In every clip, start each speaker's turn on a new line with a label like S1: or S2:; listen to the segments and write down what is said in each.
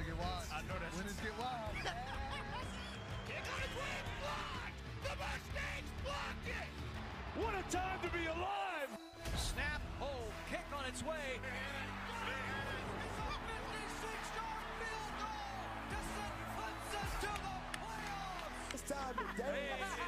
S1: to get wild.
S2: I know that.
S1: Winners get wild.
S2: Kick on its way, blocked! The Mustangs blocked it!
S3: What a time to be alive!
S2: Snap, hold, kick on its way.
S4: It's a 56-yard field goal to send Clemson to the playoffs!
S5: It's time to dance.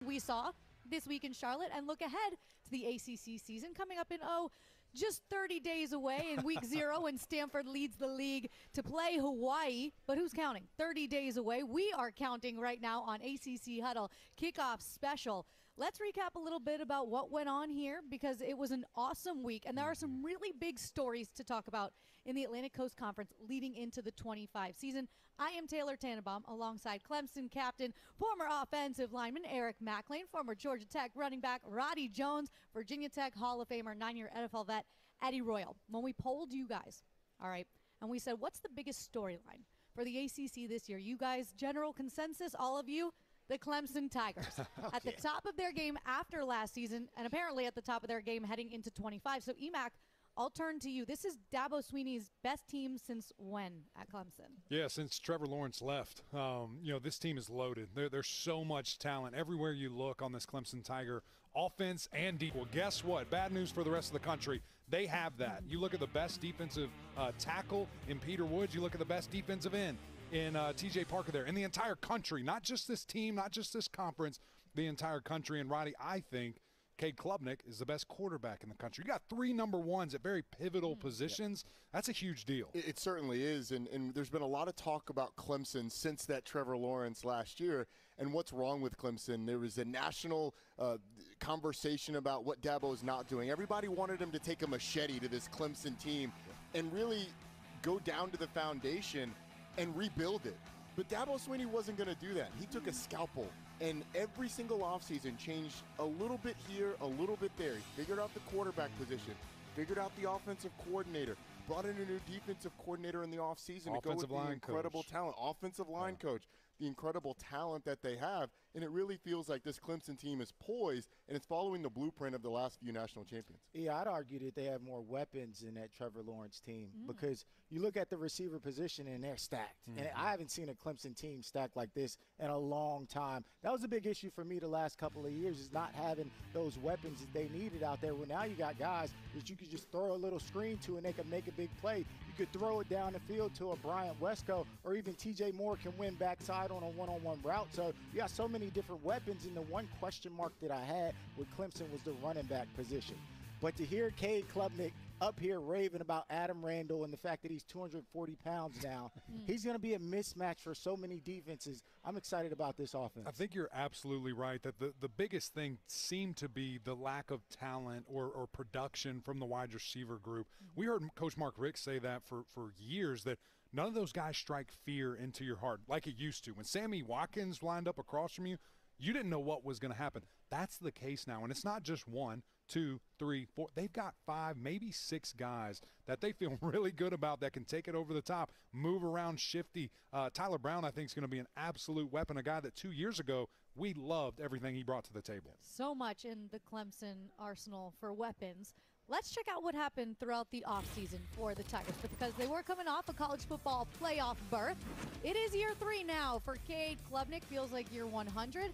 S6: We saw this week in Charlotte and look ahead to the ACC season coming up in, just 30 days away in week 0 and Stanford leads the league to play Hawaii. But who's counting? 30 days away. We are counting right now on ACC Huddle Kickoff Special. Let's recap a little bit about what went on here because it was an awesome week and there are some really big stories to talk about in the Atlantic Coast Conference leading into the 25 season. I am Taylor Tannebaum alongside Clemson captain, former offensive lineman Eric Mac Lain, former Georgia Tech running back Roddy Jones, Virginia Tech Hall of Famer, 9-year NFL vet Eddie Royal. When we polled you guys, all right, and we said, what's the biggest storyline for the ACC this year? You guys, general consensus, all of you, the Clemson Tigers. At the top of their game after last season, and apparently at the top of their game heading into 25. So, EMAC, I'll turn to you. This is Dabo Swinney's best team since when at Clemson?
S7: Yeah, since Trevor Lawrence left. This team is loaded. There's so much talent everywhere you look on this Clemson Tiger offense and defense. Well, guess what? Bad news for the rest of the country. They have that. You look at the best defensive tackle in Peter Woods. You look at the best defensive end in TJ Parker there. In the entire country, not just this team, not just this conference, the entire country. And, Roddy, I think Cade Klubnik is the best quarterback in the country. You got 3 number ones at very pivotal positions. That's a huge deal.
S8: It certainly is, and there's been a lot of talk about Clemson since that Trevor Lawrence last year and what's wrong with Clemson. There was a national conversation about what Dabo's not doing. Everybody wanted him to take a machete to this Clemson team and really go down to the foundation and rebuild it. But Dabo Swinney wasn't going to do that. He took a scalpel. And every single offseason changed a little bit here, a little bit there. He figured out the quarterback position, figured out the offensive coordinator, brought in a new defensive coordinator in the offseason to go with the incredible talent, offensive line coach, the incredible talent that they have. And it really feels like this Clemson team is poised, and it's following the blueprint of the last few national champions.
S5: Yeah, I'd argue that they have more weapons than that Trevor Lawrence team because you look at the receiver position and they're stacked. And I haven't seen a Clemson team stacked like this in a long time. That was a big issue for me the last couple of years is not having those weapons that they needed out there. Well, now you got guys that you could just throw a little screen to and they can make a big play. You could throw it down the field to a Bryant Wesco or even TJ Moore can win backside on a one-on-one route. So you got so many different weapons, and the one question mark that I had with Clemson was the running back position. But to hear Cade Klubnik up here raving about Adam Randall and the fact that he's 240 pounds now, he's going to be a mismatch for so many defenses. I'm excited about this offense.
S7: I think you're absolutely right that the biggest thing seemed to be the lack of talent or production from the wide receiver group. We heard Coach Mark Richt say that for years, that none of those guys strike fear into your heart like it used to. When Sammy Watkins lined up across from you, you didn't know what was going to happen. That's the case now. And it's not just 1, 2, 3, 4. They've got 5, maybe 6 guys that they feel really good about that can take it over the top, move around shifty. Tyler Brown, I think, is going to be an absolute weapon, a guy that 2 years ago we loved everything he brought to the table. So
S6: much in the Clemson arsenal for weapons. Let's check out what happened throughout the offseason for the Tigers because they were coming off a college football playoff berth. It is year 3 now for Cade Klubnik. Feels like year 100.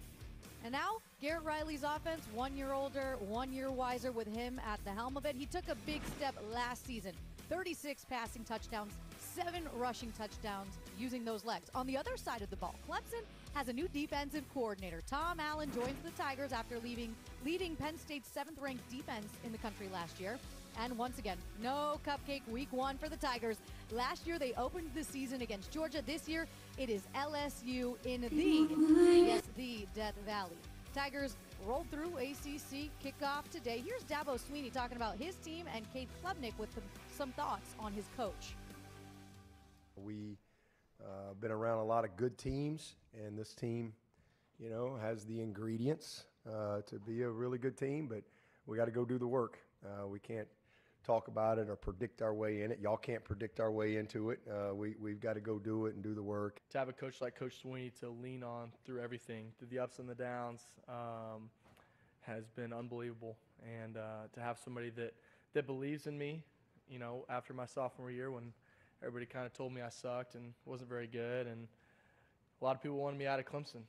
S6: And now Garrett Riley's offense, 1 year older, 1 year wiser with him at the helm of it. He took a big step last season. 36 passing touchdowns, 7 rushing touchdowns using those legs. On the other side of the ball, Clemson has a new defensive coordinator. Tom Allen joins the Tigers after leading Penn State's 7th-ranked defense in the country last year. And once again, no cupcake week 1 for the Tigers. Last year, they opened the season against Georgia. This year, it is LSU in the Death Valley. Tigers rolled through ACC Kickoff today. Here's Dabo Swinney talking about his team and Cade Klubnik with some thoughts on his coach.
S1: We been around a lot of good teams, and this team, you know, has the ingredients to be a really good team, but we got to go do the work. We can't talk about it or predict our way in it. Y'all can't predict our way into it. We've got to go do it and do the work.
S9: To have a coach like Coach Swinney to lean on through everything, through the ups and the downs, has been unbelievable. And to have somebody that believes in me, you know, after my sophomore year when everybody kind of told me I sucked and wasn't very good, and a lot of people wanted me out of Clemson.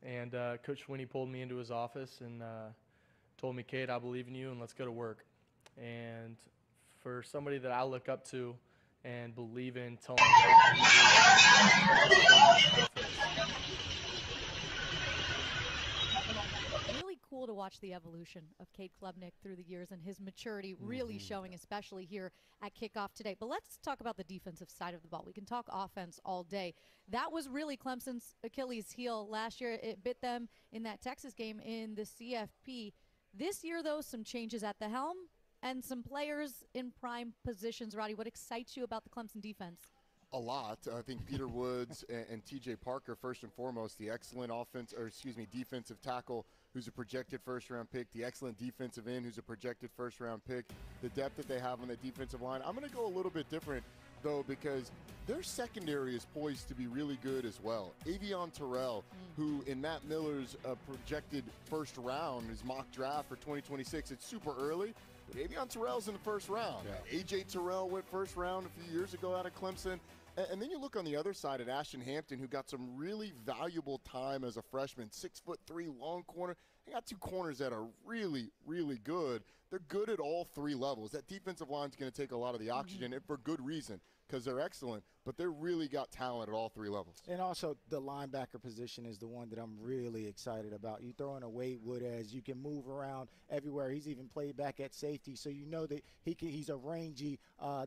S9: And Coach Swinney pulled me into his office and told me, Cade, I believe in you, and let's go to work. And for somebody that I look up to and believe in, telling me that,
S6: really cool to watch the evolution of Cade Klubnik through the years and his maturity really showing, especially here at Kickoff today. But let's talk about the defensive side of the ball. We can talk offense all day. That was really Clemson's Achilles heel last year. It bit them in that Texas game in the CFP. This year, though, some changes at the helm and some players in prime positions. Roddy, what excites you about the Clemson defense?
S8: A lot. I think Peter Woods and TJ Parker, first and foremost, the excellent defensive tackle who's a projected first-round pick, the excellent defensive end who's a projected first-round pick, the depth that they have on the defensive line. I'm going to go a little bit different, though, because their secondary is poised to be really good as well. Avion Terrell, who in Matt Miller's projected first round, his mock draft for 2026, it's super early, but Avion Terrell's in the first round. Yeah. A.J. Terrell went first round a few years ago out of Clemson. And then you look on the other side at Ashton Hampton, who got some really valuable time as a freshman, 6'3", long corner. They got 2 corners that are really, really good. They're good at all 3 levels. That defensive line's going to take a lot of the oxygen, and for good reason, because they're excellent, but they really got talent at all 3 levels.
S5: And also the linebacker position is the one that I'm really excited about. You throw in a Wade Woodaz, you can move around everywhere. He's even played back at safety, so you know that he's a rangy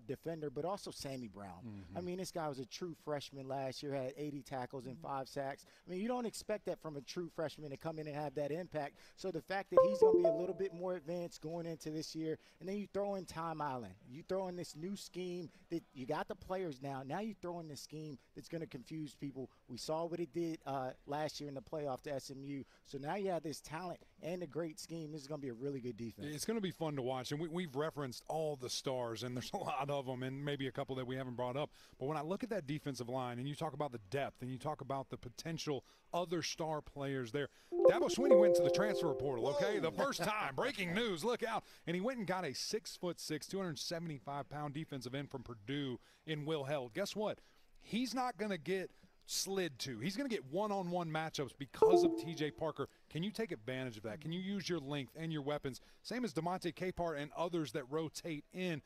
S5: defender, but also Sammy Brown. I mean, this guy was a true freshman last year, had 80 tackles and 5 sacks. I mean, you don't expect that from a true freshman to come in and have that impact. So the fact that he's going to be a little bit more advanced going into this year, and then you throw in Tom Allen. You throw in this new scheme that you got the players now. Now you throw in this scheme that's going to confuse people. We saw what it did last year in the playoff to SMU. So now you have this talent and a great scheme. This is going to be a really good defense.
S7: It's going to be fun to watch. And we've referenced all the stars, and there's a lot of them, and maybe a couple that we haven't brought up. But when I look at that defensive line, and you talk about the depth, and you talk about the potential other star players there, Dabo Swinney went to the transfer portal, okay? The first time. Breaking news. Look out. And he went and got a 6'6", 275-pound defensive end from Purdue in Will Held. Guess what? He's not going to get slid to. He's going to get one-on-one matchups because of TJ Parker. Can you take advantage of that? Can you use your length and your weapons? Same as DeMonte Capar and others that rotate in.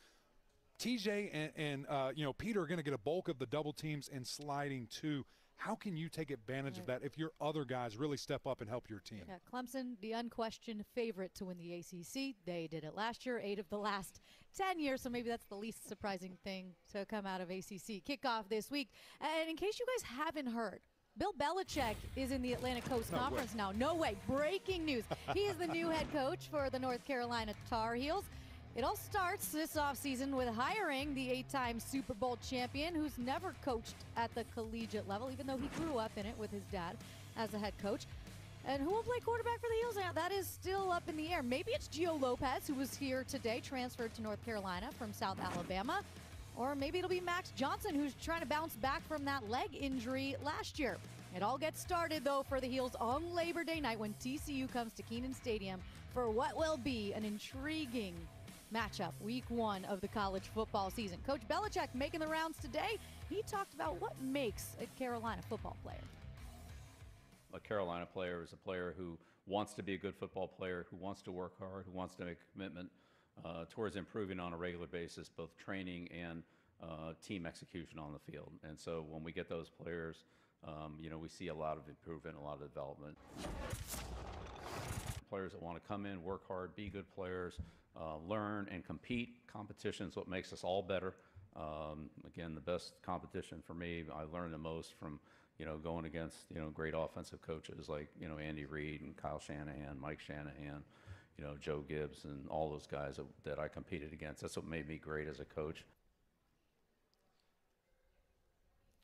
S7: TJ and Peter are going to get a bulk of the double teams and sliding too. How can you take advantage of that if your other guys really step up and help your team?
S6: Yeah, Clemson, the unquestioned favorite to win the ACC. They did it last year, 8 of the last 10 years, so maybe that's the least surprising thing to come out of ACC Kickoff this week. And in case you guys haven't heard, Bill Belichick is in the Atlantic Coast Conference now. No way. Breaking news. He is the new head coach for the North Carolina Tar Heels. It all starts this offseason with hiring the 8-time Super Bowl champion who's never coached at the collegiate level, even though he grew up in it with his dad as a head coach. And who will play quarterback for the Heels now? That is still up in the air. Maybe it's Gio Lopez, who was here today, transferred to North Carolina from South Alabama. Or maybe it'll be Max Johnson, who's trying to bounce back from that leg injury last year. It all gets started, though, for the Heels on Labor Day night when TCU comes to Kenan Stadium for what will be an intriguing matchup, week 1 of the college football season. Coach Belichick making the rounds today. He talked about what makes a Carolina football player.
S10: A Carolina player is a player who wants to be a good football player, who wants to work hard, who wants to make a commitment towards improving on a regular basis, both training and team execution on the field. And so when we get those players You know, we see a lot of improvement, a lot of development. Players that want to come in, work hard, be good players, learn and compete. Competition is what makes us all better. Again, the best competition for me, I learned the most from, you know, going against, you know, great offensive coaches like, you know, Andy Reid and Kyle Shanahan, Mike Shanahan, you know, Joe Gibbs, and all those guys that I competed against. That's what made me great as a coach.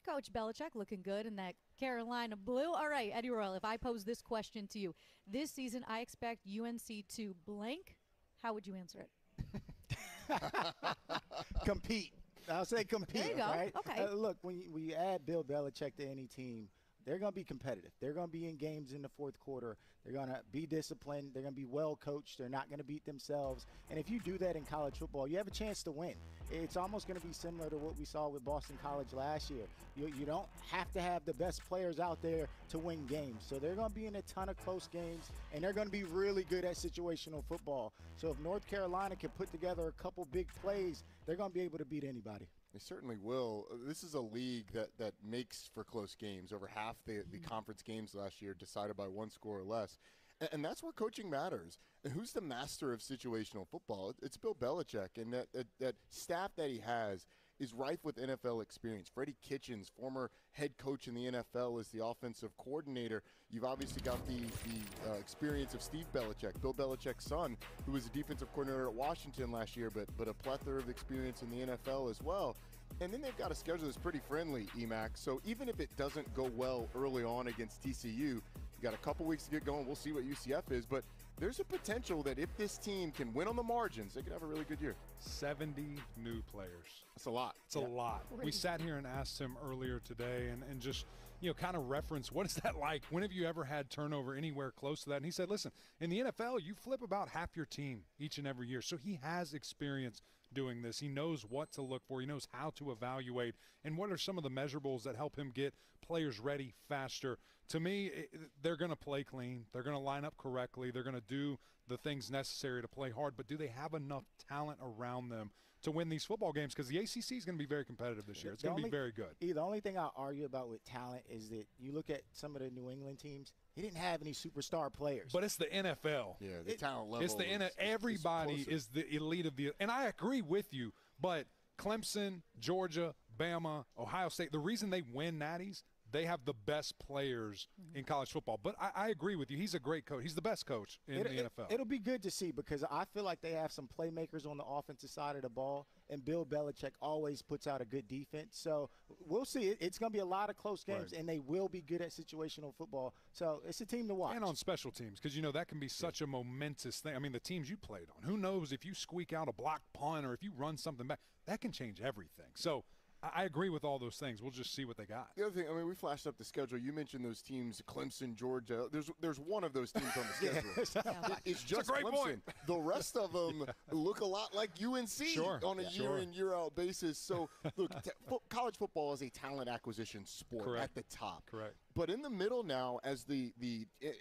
S6: Coach Belichick looking good in that Carolina blue. All right, Eddie Royal, if I pose this question to you, this season I expect UNC to blank, how would you answer it?
S5: Compete. I'll say compete.
S6: There you go.
S5: Right?
S6: Okay.
S5: Look, when you add Bill Belichick to any team, they're going to be competitive. They're going to be in games in the fourth quarter. They're going to be disciplined. They're going to be well coached. They're not going to beat themselves. And if you do that in college football, you have a chance to win. It's almost going to be similar to what we saw with Boston College last year. You don't have to have the best players out there to win games. So they're going to be in a ton of close games, and they're going to be really good at situational football. So if North Carolina can put together a couple big plays, they're going to be able to beat anybody.
S8: They certainly will. This is a league that makes for close games. Over half the conference games last year decided by one score or less. And that's where coaching matters. And who's the master of situational football? It's Bill Belichick. And that staff that he has is rife with NFL experience. Freddie Kitchens, former head coach in the NFL, is the offensive coordinator. You've obviously got the experience of Steve Belichick, Bill Belichick's son, who was a defensive coordinator at Washington last year, but a plethora of experience in the NFL as well. And then they've got a schedule that's pretty friendly, EMAC. So even if it doesn't go well early on against TCU, you got a couple weeks to get going. We'll see what UCF is. But there's a potential that if this team can win on the margins, they could have a really good year.
S7: 70 new players.
S8: That's a lot.
S7: It's a lot. We sat here and asked him earlier today and just, you know, kind of reference, what is that like? When have you ever had turnover anywhere close to that? And he said, listen, in the NFL, you flip about half your team each and every year. So he has experience doing this. He knows what to look for. He knows how to evaluate and what are some of the measurables that help him get players ready faster. To me, they're going to play clean. They're going to line up correctly. They're going to do the things necessary to play hard. But do they have enough talent around them to win these football games? Because the ACC is going to be very competitive this year. It's going to be very good.
S5: The only thing I'll argue about with talent is that you look at some of the New England teams, they didn't have any superstar players.
S7: But it's the NFL.
S8: Yeah, the talent level.
S7: It's the NFL. Everybody is the elite of the – and I agree with you, but Clemson, Georgia, Bama, Ohio State, the reason they win natties – they have the best players in college football. But I agree with you. He's a great coach. He's the best coach in the NFL.
S5: It'll be good to see because I feel like they have some playmakers on the offensive side of the ball, and Bill Belichick always puts out a good defense. So we'll see. It's going to be a lot of close games, and they will be good at situational football. So it's a team to watch.
S7: And on special teams because, you know, that can be such a momentous thing. I mean, the teams you played on, who knows if you squeak out a block punt or if you run something back, that can change everything. So I agree with all those things. We'll just see what they got.
S8: The other thing, I mean, we flashed up the schedule. You mentioned those teams, Clemson, Georgia. There's one of those teams on the schedule. It's just
S7: great
S8: Clemson.
S7: Point.
S8: The rest of them look a lot like UNC on a year in, year out basis. So, look, college football is a talent acquisition sport at the top.
S7: Correct.
S8: But in the middle now, as the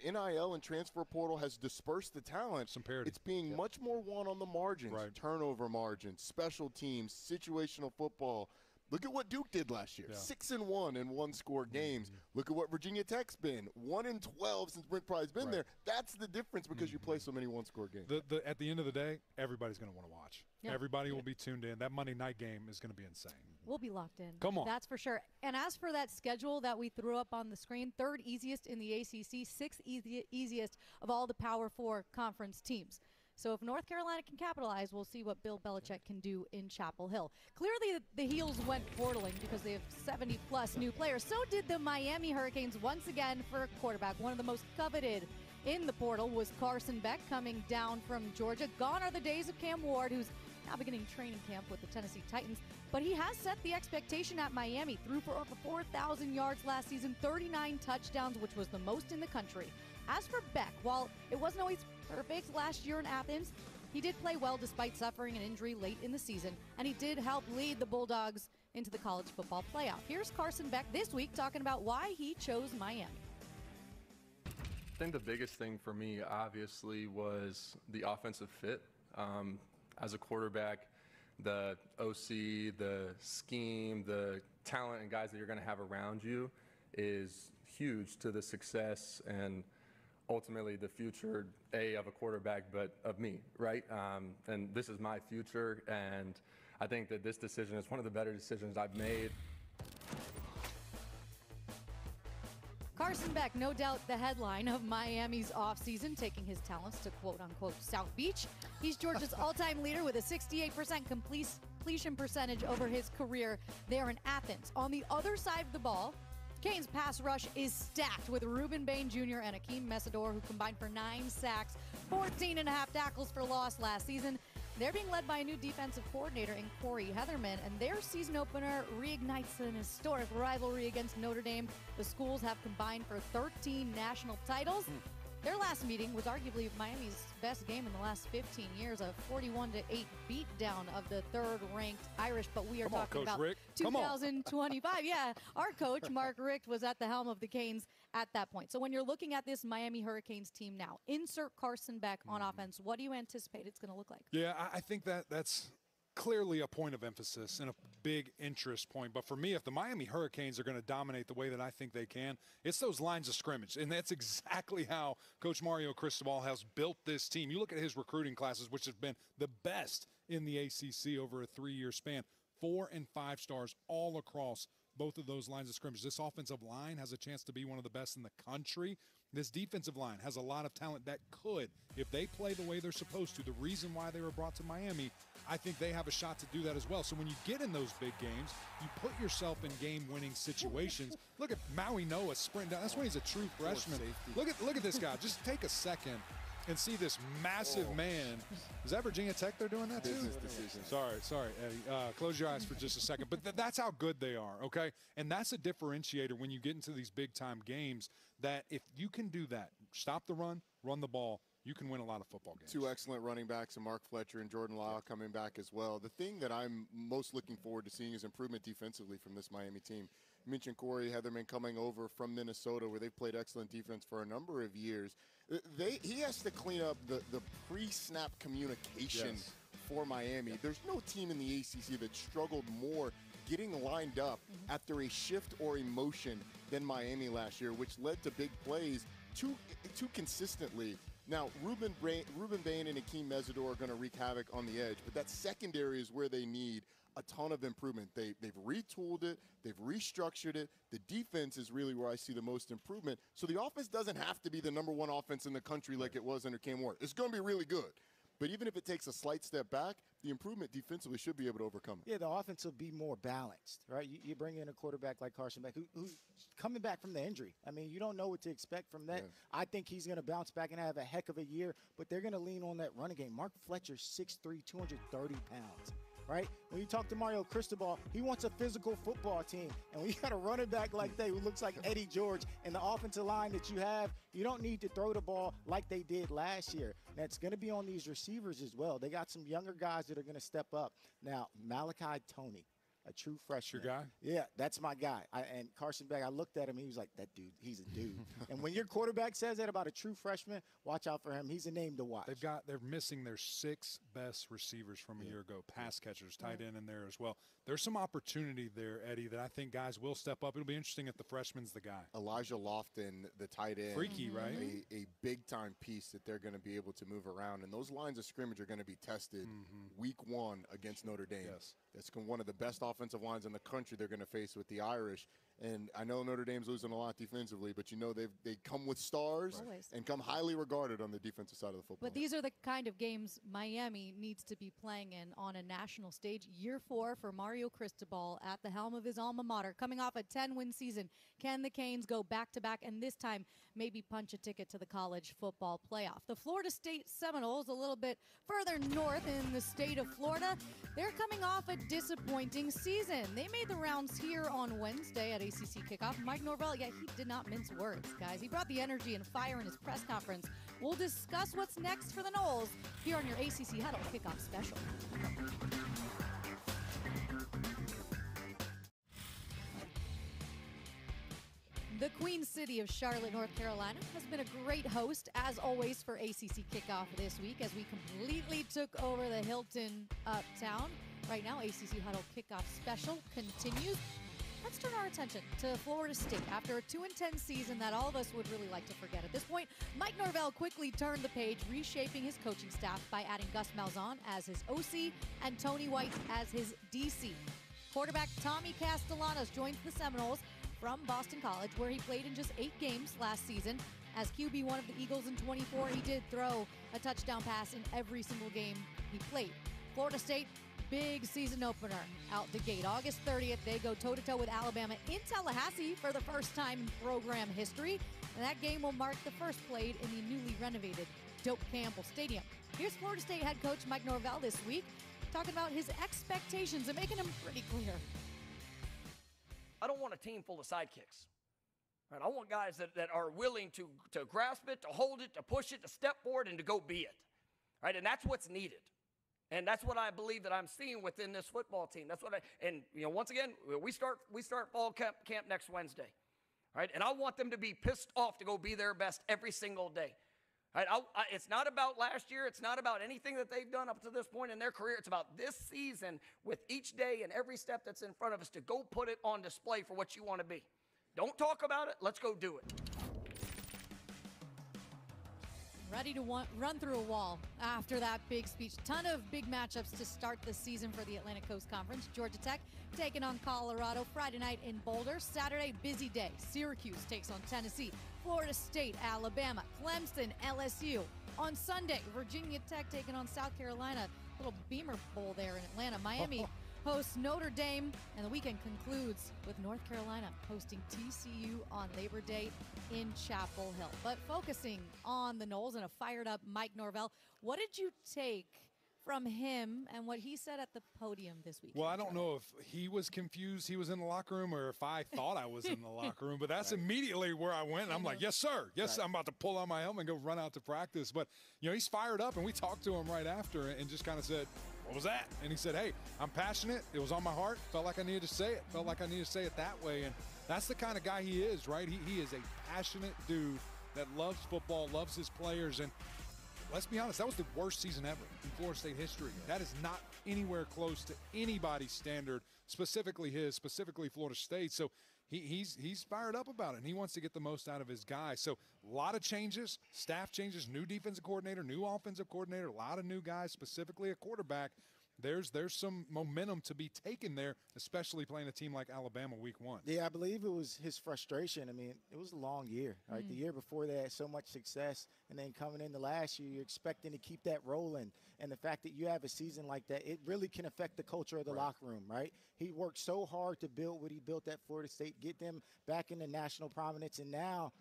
S8: NIL and transfer portal has dispersed the talent, it's being much more won on the margins, turnover margins, special teams, situational football. Look at what Duke did last year, 6-1 in one-score games. Look at what Virginia Tech's been, 1-12 since Brent Pryde's been there. That's the difference because you play so many one-score games.
S7: At the end of the day, everybody's going to want to watch. Everybody will be tuned in. That Monday night game is going to be insane.
S6: We'll be locked in.
S7: Come on.
S6: That's for sure. And as for that schedule that we threw up on the screen, third easiest in the ACC, sixth easiest of all the Power 4 conference teams. So if North Carolina can capitalize, we'll see what Bill Belichick can do in Chapel Hill. Clearly, the Heels went portaling because they have 70-plus new players. So did the Miami Hurricanes once again for a quarterback. One of the most coveted in the portal was Carson Beck coming down from Georgia. Gone are the days of Cam Ward, who's now beginning training camp with the Tennessee Titans. But he has set the expectation at Miami. Threw for over 4,000 yards last season, 39 touchdowns, which was the most in the country. As for Beck, while it wasn't always perfect last year in Athens, he did play well despite suffering an injury late in the season, and he did help lead the Bulldogs into the college football playoff. Here's Carson Beck this week talking about why he chose Miami.
S11: I think the biggest thing for me, obviously, was the offensive fit. As a quarterback, the OC, the scheme, the talent and guys that you're going to have around you is huge to the success and ultimately the future, of a quarterback, but of me, right? And this is my future, and I think that this decision is one of the better decisions I've made.
S6: Carson Beck, no doubt the headline of Miami's offseason, taking his talents to quote-unquote South Beach. He's Georgia's all-time leader with a 68% completion percentage over his career there in Athens. On the other side of the ball, Canes' pass rush is stacked with Ruben Bain Jr. and Akeem Mesidor, who combined for 9 sacks, 14.5 tackles for loss last season. They're being led by a new defensive coordinator in Corey Heatherman, and their season opener reignites an historic rivalry against Notre Dame. The schools have combined for 13 national titles. Their last meeting was arguably Miami's best game in the last 15 years, a 41-8 beatdown of the third-ranked Irish. But we are talking about 2025. Yeah, our coach, Mark Richt, was at the helm of the Canes at that point. So when you're looking at this Miami Hurricanes team now, insert Carson Beck on offense. What do you anticipate it's going to look like?
S7: Yeah, I think that's clearly a point of emphasis and a big interest point. But for me, if the Miami Hurricanes are going to dominate the way that I think they can, it's those lines of scrimmage. And that's exactly how Coach Mario Cristobal has built this team. You look at his recruiting classes, which have been the best in the ACC over a 3-year span. 4 and 5 stars all across both of those lines of scrimmage. This offensive line has a chance to be one of the best in the country. This defensive line has a lot of talent that could, if they play the way they're supposed to, the reason why they were brought to Miami, I think they have a shot to do that as well. So when you get in those big games, you put yourself in game-winning situations. Look at Maui Noah sprint down. That's when he's a true freshman. Look at this guy. Just take a second and see this massive man. Is that Virginia Tech they're doing that too?
S8: Business decision.
S7: Sorry, Eddie. Close your eyes for just a second. But that's how good they are, okay? And that's a differentiator when you get into these big-time games, that if you can do that, stop the run, run the ball, you can win a lot of football games.
S8: 2 excellent running backs, and Mark Fletcher and Jordan Lyle coming back as well. The thing that I'm most looking forward to seeing is improvement defensively from this Miami team. You mentioned Corey Heatherman coming over from Minnesota, where they've played excellent defense for a number of years. He has to clean up the pre-snap communication for Miami. There's no team in the ACC that struggled more getting lined up after a shift or a motion than Miami last year, which led to big plays too consistently. Now, Ruben Bain and Akeem Mesidor are going to wreak havoc on the edge, but that secondary is where they need a ton of improvement. They've retooled it. They've restructured it. The defense is really where I see the most improvement. So the offense doesn't have to be the #1 offense in the country like it was under Cam Ward. It's going to be really good. But even if it takes a slight step back, the improvement defensively should be able to overcome it.
S5: Yeah, the offense will be more balanced, right? You bring in a quarterback like Carson Beck, who's coming back from the injury. I mean, you don't know what to expect from that. Yeah. I think he's going to bounce back and have a heck of a year, but they're going to lean on that running game. Mark Fletcher, 6'3", 230 pounds. Right? When you talk to Mario Cristobal, he wants a physical football team. And when you got a running back like that who looks like Eddie George and the offensive line that you have, you don't need to throw the ball like they did last year. That's going to be on these receivers as well. They got some younger guys that are going to step up. Now, Malachi Toney, a true freshman.
S7: Your guy?
S5: Yeah, that's my guy. And Carson Beck, I looked at him, he was like, that dude, he's a dude. And when your quarterback says that about a true freshman, watch out for him. He's a name to watch.
S7: They're missing their 6 best receivers from a year ago, pass catchers, tight end in there as well. There's some opportunity there, Eddie, that I think guys will step up. It'll be interesting if the freshman's the guy.
S8: Elijah Lofton, the tight end.
S7: Freaky, right?
S8: A big-time piece that they're going to be able to move around. And those lines of scrimmage are going to be tested week 1 against Notre Dame.
S7: Yes.
S8: That's one of the best offensive lines in the country they're going to face with the Irish. And I know Notre Dame's losing a lot defensively, but you know they come with stars and come highly regarded on the defensive side of the football.
S6: But these are the kind of games Miami needs to be playing in on a national stage. Year 4 for Mario Cristobal at the helm of his alma mater, coming off a 10-win season. Can the Canes go back-to-back and this time maybe punch a ticket to the college football playoff? The Florida State Seminoles, a little bit further north in the state of Florida, they're coming off a disappointing season. They made the rounds here on Wednesday at ACC Kickoff. Mike Norvell, he did not mince words, guys. He brought the energy and fire in his press conference. We'll discuss what's next for the Noles here on your ACC Huddle Kickoff Special. The Queen City of Charlotte, North Carolina has been a great host, as always, for ACC Kickoff this week as we completely took over the Hilton Uptown. Right now, ACC Huddle Kickoff Special continues. let's turn our attention to Florida State. After a 2-10 season that all of us would really like to forget at this point, Mike Norvell quickly turned the page, reshaping his coaching staff by adding Gus Malzahn as his OC and Tony White as his DC. Quarterback Tommy Castellanos joins the Seminoles from Boston College, where he played in just 8 games last season. As QB1 of the Eagles in 24, he did throw a touchdown pass in every single game he played. Florida State, big season opener out the gate. August 30th, they go toe-to-toe with Alabama in Tallahassee for the first time in program history. And that game will mark the first played in the newly renovated Doak Campbell Stadium. Here's Florida State head coach Mike Norvell this week, talking about his expectations and making them pretty clear.
S12: I don't want a team full of sidekicks. Right? I want guys that are willing to grasp it, to hold it, to push it, to step forward, and to go be it. Right? And that's what's needed. And that's what I believe that I'm seeing within this football team. That's what once again, we start fall camp next Wednesday. Right? And I want them to be pissed off to go be their best every single day. Right? It's not about last year. It's not about anything that they've done up to this point in their career. It's about this season with each day and every step that's in front of us to go put it on display for what you want to be. Don't talk about it. Let's go do it.
S6: Ready to run through a wall after that big speech. Ton of big matchups to start the season for the Atlantic Coast Conference. Georgia Tech taking on Colorado Friday night in Boulder. Saturday, busy day. Syracuse takes on Tennessee. Florida State, Alabama. Clemson, LSU. On Sunday, Virginia Tech taking on South Carolina. Little Beamer Bowl there in Atlanta. Miami hosts Notre Dame, and the weekend concludes with North Carolina hosting TCU on Labor Day in Chapel Hill. But focusing on the Noles and a fired-up Mike Norvell, what did you take from him and what he said at the podium this week?
S7: Well, I don't know if he was confused he was in the locker room or if I thought I was in the locker room, but that's immediately where I went. I'm like, yes, sir. Yes, I'm about to pull on my helmet and go run out to practice. But, he's fired up, and we talked to him right after and just kind of said, what was that? And he said, hey, I'm passionate. It was on my heart. Felt like I needed to say it. Felt like I needed to say it that way. And that's the kind of guy he is, right? He is a passionate dude that loves football, loves his players. And let's be honest, that was the worst season ever in Florida State history. That is not anywhere close to anybody's standard, specifically Florida State. So he's fired up about it, and he wants to get the most out of his guys. So a lot of changes, staff changes, new defensive coordinator, new offensive coordinator, a lot of new guys, specifically a quarterback. There's some momentum to be taken there, especially playing a team like Alabama week 1.
S5: Yeah, I believe it was his frustration. I mean, it was a long year, right? The year before they had so much success, and then coming into last year, you're expecting to keep that rolling. And the fact that you have a season like that, it really can affect the culture of the locker room, right? He worked so hard to build what he built at Florida State, get them back into national prominence, and now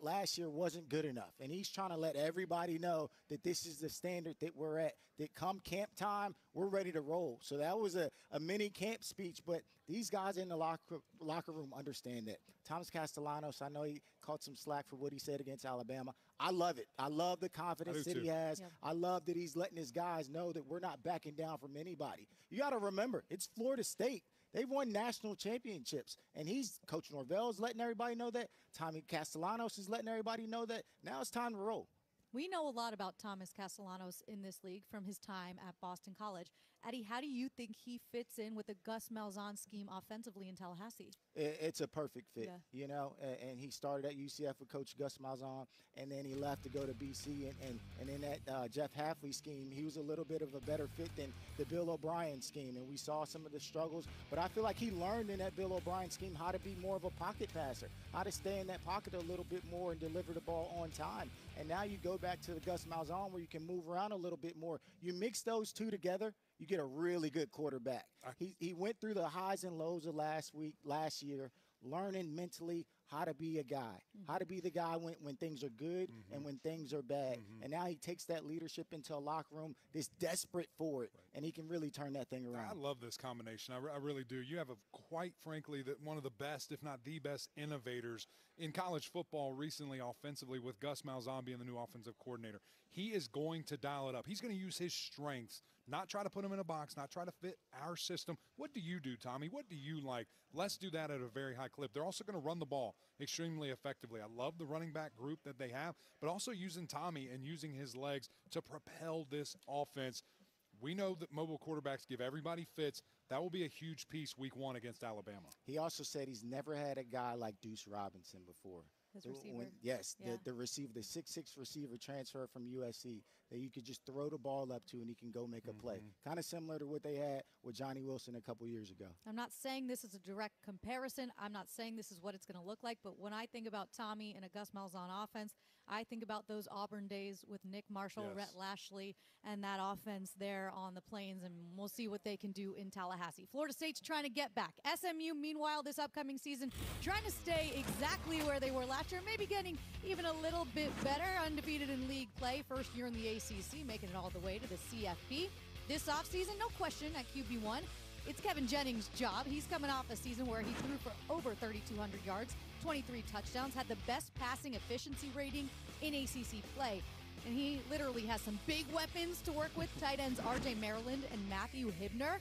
S5: last year wasn't good enough. And he's trying to let everybody know that this is the standard that we're at, that come camp time, we're ready to roll. So that was a mini camp speech, but these guys in the locker room understand that. Thomas Castellanos, I know he caught some slack for what he said against Alabama. I love it. I love the confidence that he has. Yep. I love that he's letting his guys know that we're not backing down from anybody. You got to remember, it's Florida State. They've won national championships, and Coach Norvell's letting everybody know that. Tommy Castellanos is letting everybody know that. Now it's time to roll.
S6: We know a lot about Thomas Castellanos in this league from his time at Boston College. Eddie, how do you think he fits in with the Gus Malzahn scheme offensively in Tallahassee?
S5: It's a perfect fit, and he started at UCF with Coach Gus Malzahn, and then he left to go to BC, and in that Jeff Hafley scheme, he was a little bit of a better fit than the Bill O'Brien scheme, and we saw some of the struggles, but I feel like he learned in that Bill O'Brien scheme how to be more of a pocket passer, how to stay in that pocket a little bit more and deliver the ball on time, and now you go back to the Gus Malzahn where you can move around a little bit more. You mix those two together, you get a really good quarterback. He went through the highs and lows of last year, learning mentally how to be a guy, how to be the guy when things are good and when things are bad. And now he takes that leadership into a locker room that's desperate for it, and he can really turn that thing around.
S7: I love this combination. I really do. You have, quite frankly, one of the best, if not the best, innovators in college football recently offensively, with Gus Malzahn being the new offensive coordinator. He is going to dial it up. He's going to use his strengths, not try to put him in a box, not try to fit our system. What do you do, Tommy? What do you like? Let's do that at a very high clip. They're also going to run the ball extremely effectively. I love the running back group that they have, but also using Tommy and using his legs to propel this offense. We know that mobile quarterbacks give everybody fits. That will be a huge piece week 1 against Alabama.
S5: He also said he's never had a guy like Deuce Robinson before.
S6: His receiver.
S5: Yes,
S6: Yeah.
S5: the receiver, the 6'6" receiver transfer from USC that you could just throw the ball up to and he can go make a play. Kind of similar to what they had with Johnny Wilson a couple years ago.
S6: I'm not saying this is a direct comparison. I'm not saying this is what it's going to look like. But when I think about Tommy and a Gus Malzahn offense, I think about those Auburn days with Nick Marshall,
S7: Yes.
S6: Rhett Lashley, and that offense there on the Plains. And we'll see what they can do in Tallahassee. Florida State's trying to get back. SMU, meanwhile, this upcoming season, trying to stay exactly where they were last year, maybe getting even a little bit better, undefeated in league play. First year in the ACC, making it all the way to the CFP. This offseason, no question, at QB1, it's Kevin Jennings' job. He's coming off a season where he threw for over 3,200 yards, 23 touchdowns, had the best passing efficiency rating in ACC play. And he literally has some big weapons to work with, tight ends R.J. Maryland and Matthew Hibner.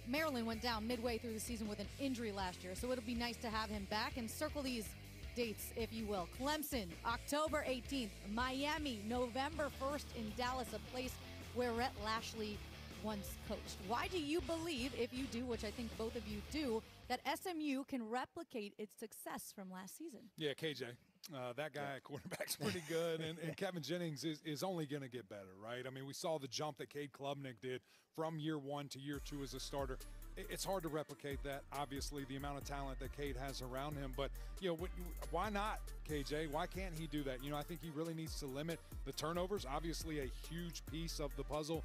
S6: Maryland went down midway through the season with an injury last year, so it'll be nice to have him back. And circle these dates, if you will. Clemson, October 18th. Miami, November 1st in Dallas, a place where Rhett Lashley once coached. Why do you believe, if you do, which I think both of you do, that SMU can replicate its success from last season?
S7: Yeah, KJ. That guy at quarterback's pretty good, and Kevin Jennings is only going to get better, right? I mean, we saw the jump that Cade Klubnik did from year 1 to year 2 as a starter. It's hard to replicate that, obviously, the amount of talent that Cade has around him. But, you know, why not, KJ? Why can't he do that? You know, I think he really needs to limit the turnovers. Obviously, a huge piece of the puzzle,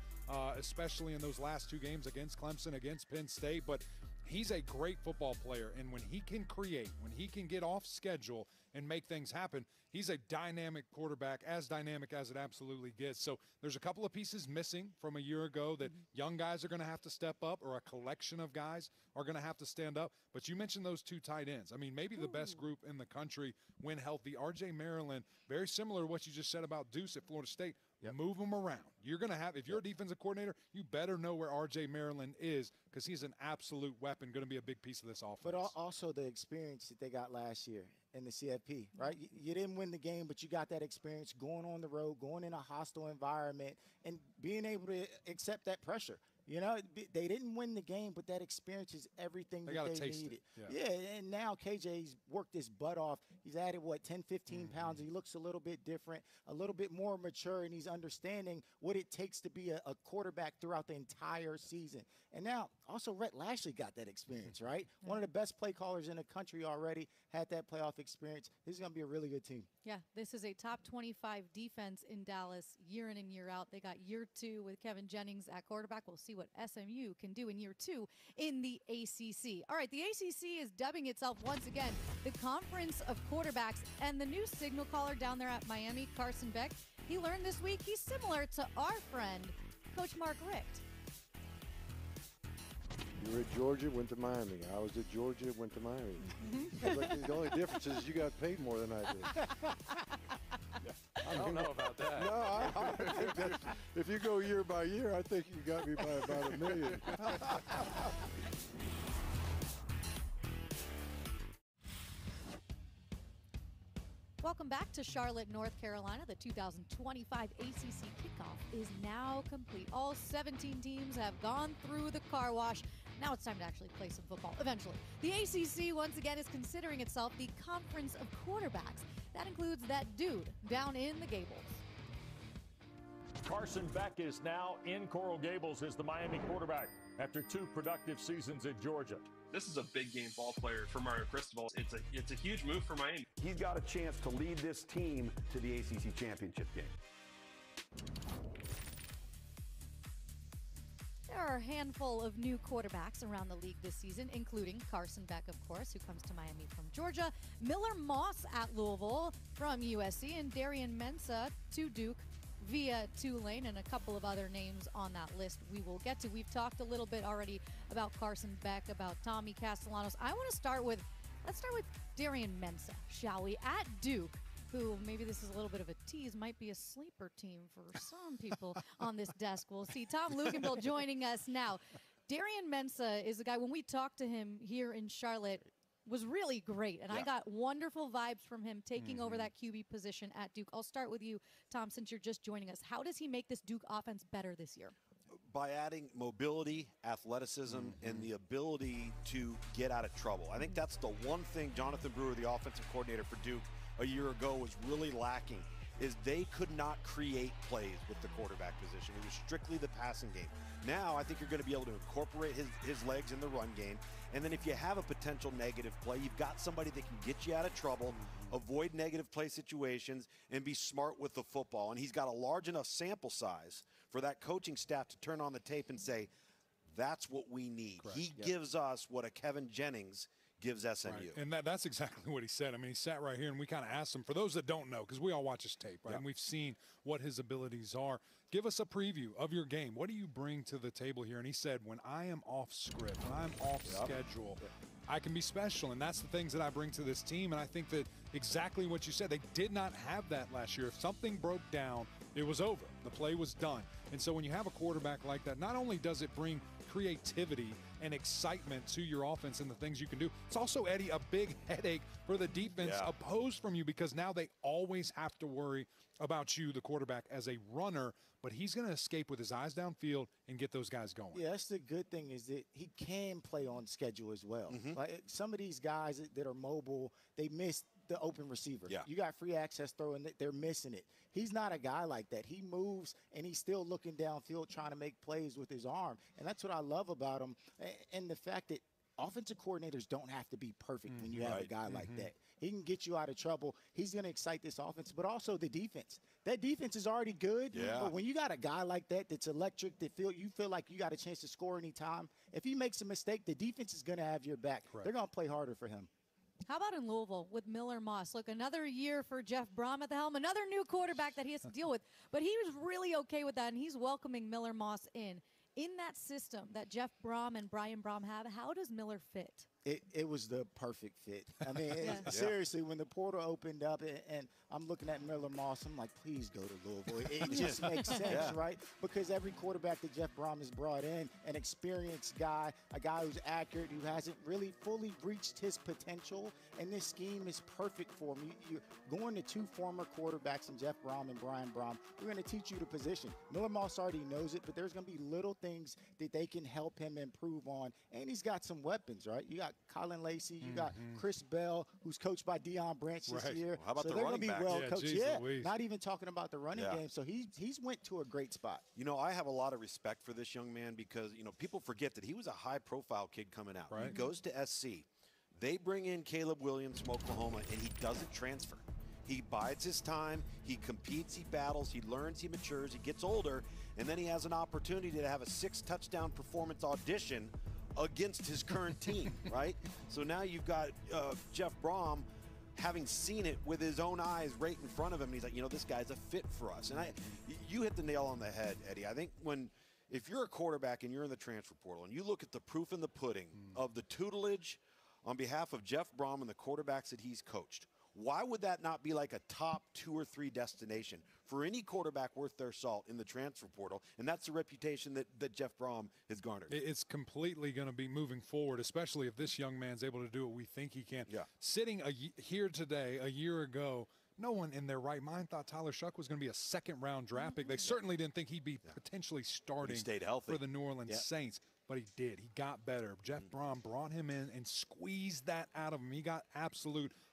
S7: especially in those last 2 games against Clemson, against Penn State. But he's a great football player, and when he can create, when he can get off schedule and make things happen, he's a dynamic quarterback, as dynamic as it absolutely gets. So there's a couple of pieces missing from a year ago that young guys are going to have to step up, or a collection of guys are going to have to stand up. But you mentioned those 2 tight ends. I mean, maybe the best group in the country when healthy. R.J. Maryland, very similar to what you just said about Deuce at Florida State. Move them around. You're going to have, if you're a defensive coordinator, you better know where R.J. Maryland is, because he's an absolute weapon, going to be a big piece of this offense.
S5: But also the experience that they got last year in the CFP, right? You didn't win the game, but you got that experience going on the road, going in a hostile environment, and being able to accept that pressure. You know, they didn't win the game, but that experience is everything that they needed. Yeah, and now KJ's worked his butt off. He's added, 10, 15 pounds. He looks a little bit different, a little bit more mature, and he's understanding what it takes to be a quarterback throughout the entire season. And now, also, Rhett Lashley got that experience, right? One of the best play callers in the country already, had that playoff experience. This is going to be a really good team.
S6: Yeah, this is a top 25 defense in Dallas year in and year out. They got year 2 with Kevin Jennings at quarterback. We'll see what SMU can do in year 2 in the ACC. All right, the ACC is dubbing itself once again the Conference of Quarterbacks, and the new signal caller down there at Miami, Carson Beck, he learned this week he's similar to our friend, Coach Mark Richt.
S13: You were at Georgia, went to Miami. I was at Georgia, went to Miami. But the only difference is you got paid more than I did.
S11: I don't know about that.
S13: No, I think that if you go year by year, I think you got me by about $1 million.
S6: Welcome back to Charlotte, North Carolina. The 2025 ACC Kickoff is now complete. All 17 teams have gone through the car wash. Now it's time to actually play some football, eventually. The ACC, once again, is considering itself the Conference of Quarterbacks. That includes that dude down in the Gables.
S3: Carson Beck is now in Coral Gables as the Miami quarterback after 2 productive seasons at Georgia.
S14: This is a big game ball player for Mario Cristobal. It's a huge move for Miami.
S15: He's got a chance to lead this team to the ACC championship game.
S6: There are a handful of new quarterbacks around the league this season, including Carson Beck, of course, who comes to Miami from Georgia, Miller Moss at Louisville from USC, and Darian Mensah to Duke via Tulane, and a couple of other names on that list we will get to. We've talked a little bit already about Carson Beck, about Tommy Castellanos. Let's start with Darian Mensah, shall we? At Duke, who, maybe this is a little bit of a tease, might be a sleeper team for some people on this desk. We'll see. Tom Luganville joining us now. Darian Mensah is a guy, when we talked to him here in Charlotte, was really great, and I
S16: Yeah.
S6: got wonderful vibes from him taking over that QB position at Duke. I'll start with you, Tom, since you're just joining us. How does he make this Duke offense better this year?
S16: By adding mobility, athleticism, and the ability to get out of trouble. I think that's the one thing Jonathan Brewer, the offensive coordinator for Duke a year ago, was really lacking, is they could not create plays with the quarterback position. It was strictly the passing game. Now I think you're going to be able to incorporate his legs in the run game, and then if you have a potential negative play, you've got somebody that can get you out of trouble, avoid negative play situations, and be smart with the football. And he's got a large enough sample size for that coaching staff to turn on the tape and say, that's what we need.
S7: Correct.
S16: He gives us what a Kevin Jennings gives SMU.
S7: Right. And that's exactly what he said. I mean, he sat right here, and we kind of asked him, for those that don't know, because we all watch his tape, right?
S16: Yeah.
S7: And we've seen what his abilities are. Give us a preview of your game. What do you bring to the table here? And he said, when I am off script, when I'm off schedule, I can be special. And that's the things that I bring to this team. And I think that exactly what you said, they did not have that last year. If something broke down, it was over. The play was done. And so when you have a quarterback like that, not only does it bring creativity and excitement to your offense and the things you can do, it's also, Eddie, a big headache for the defense opposed from you, because now they always have to worry about you, the quarterback, as a runner, but he's going to escape with his eyes downfield and get those guys going.
S5: Yeah, that's the good thing, is that he can play on schedule as well. Like some of these guys that are mobile, they miss the open receiver.
S16: Yeah.
S5: You got free access throwing, they're missing it. He's not a guy like that. He moves, and he's still looking downfield trying to make plays with his arm. And that's what I love about him. And the fact that offensive coordinators don't have to be perfect when you have a guy like that. He can get you out of trouble. He's going to excite this offense, but also the defense. That defense is already good, but when you got a guy like that that's electric, that you feel like you got a chance to score anytime, if he makes a mistake, the defense is going to have your back.
S7: Correct.
S5: They're going to play harder for him.
S6: How about in Louisville with Miller Moss? Look, another year for Jeff Brom at the helm, another new quarterback that he has to deal with. But he was really okay with that, and he's welcoming Miller Moss in. In that system that Jeff Brom and Brian Brom have, how does Miller fit?
S5: It was the perfect fit. I mean, seriously, when the portal opened up and I'm looking at Miller Moss, I'm like, please go to Louisville. It just makes sense, right? Because every quarterback that Jeff Brom has brought in, an experienced guy, a guy who's accurate, who hasn't really fully reached his potential, and this scheme is perfect for him. You're going to two former quarterbacks in Jeff Brom and Brian Brom. We're going to teach you the position. Miller Moss already knows it, but there's going to be little things that they can help him improve on, and he's got some weapons, right? You got Colin Lacey, you got Chris Bell, who's coached by Deion Branch this year.
S16: Well, how about
S5: so
S16: the
S5: they're
S16: running
S5: going to
S16: back?
S5: be well coached.
S7: Louise.
S5: Not even talking about the running game. So he's went to a great spot.
S16: You know, I have a lot of respect for this young man because, you know, people forget that he was a high-profile kid coming out.
S7: Right.
S16: He goes to SC. They bring in Caleb Williams from Oklahoma, and he doesn't transfer. He bides his time. He competes. He battles. He learns. He matures. He gets older. And then he has an opportunity to have a 6-touchdown performance audition against his current team, right? So now you've got Jeff Brom having seen it with his own eyes right in front of him. And he's like, you know, this guy's a fit for us. And you hit the nail on the head, Eddie. I think if you're a quarterback and you're in the transfer portal and you look at the proof in the pudding of the tutelage on behalf of Jeff Brom and the quarterbacks that he's coached, why would that not be like a top 2 or 3 destination for any quarterback worth their salt in the transfer portal? And that's the reputation that Jeff Brom has garnered.
S7: It's completely going to be moving forward, especially if this young man's able to do what we think he can.
S16: Yeah.
S7: Sitting here today, a year ago, no one in their right mind thought Tyler Shuck was going to be a second-round draft pick. They certainly didn't think he'd be potentially starting
S16: stayed healthy
S7: for the New Orleans Saints. But he did. He got better. Jeff Brom brought him in and squeezed that out of him. He got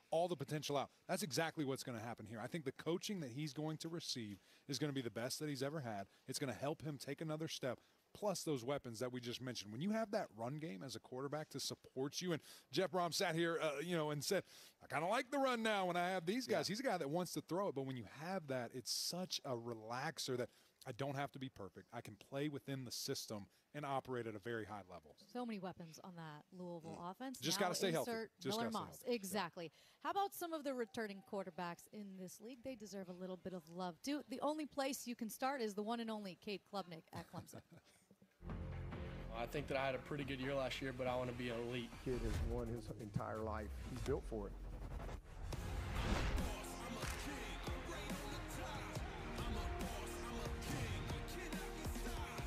S7: all the potential out. That's exactly what's going to happen here. I think the coaching that he's going to receive is going to be the best that he's ever had. It's going to help him take another step, plus those weapons that we just mentioned. When you have that run game as a quarterback to support you, and Jeff Brom sat here, and said, I kind of like the run now when I have these guys. He's a guy that wants to throw it, but when you have that, it's such a relaxer that I don't have to be perfect. I can play within the system and operate at a very high level.
S6: So many weapons on that Louisville offense.
S7: Just
S6: Now
S7: got to stay healthy.
S6: insert
S7: Just
S6: Miller
S7: gotta stay
S6: Moss.
S7: healthy.
S6: Exactly. How about some of the returning quarterbacks in this league? They deserve a little bit of love, too. The only place you can start is the one and only Cade Klubnik at Clemson.
S9: I think that I had a pretty good year last year, but I want to be elite.
S1: Kid has won his entire life. He's built for it.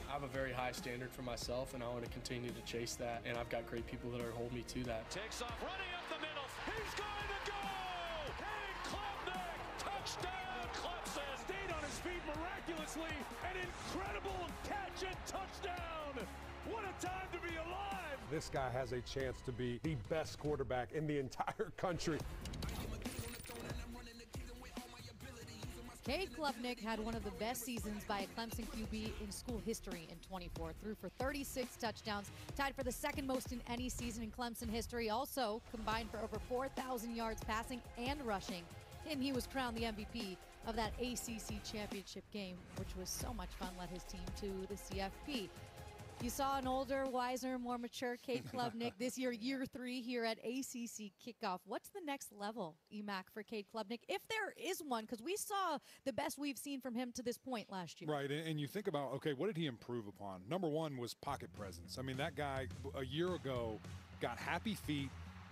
S9: I have a very high standard for myself, and I want to continue to chase that, and I've got great people that are holding me to that.
S3: Takes off, running up the middle. Mosley, an incredible catch and touchdown. What a time to be alive.
S17: This guy has a chance to be the best quarterback in the entire country.
S6: Cade Klubnik had one of the best seasons by a Clemson QB in school history in 24. Threw for 36 touchdowns, tied for the second most in any season in Clemson history. Also combined for over 4,000 yards passing and rushing. And he was crowned the MVP of that ACC championship game, which was so much fun. Led his team to the CFP. You saw an older, wiser, more mature Cade Klubnik this year, year 3 here at ACC Kickoff. What's the next level, EMAC, for Cade Klubnik, if there is one? Because we saw the best we've seen from him to this point last year.
S7: Right, and you think about, okay, what did he improve upon? Number one was pocket presence. I mean, that guy a year ago got happy feet,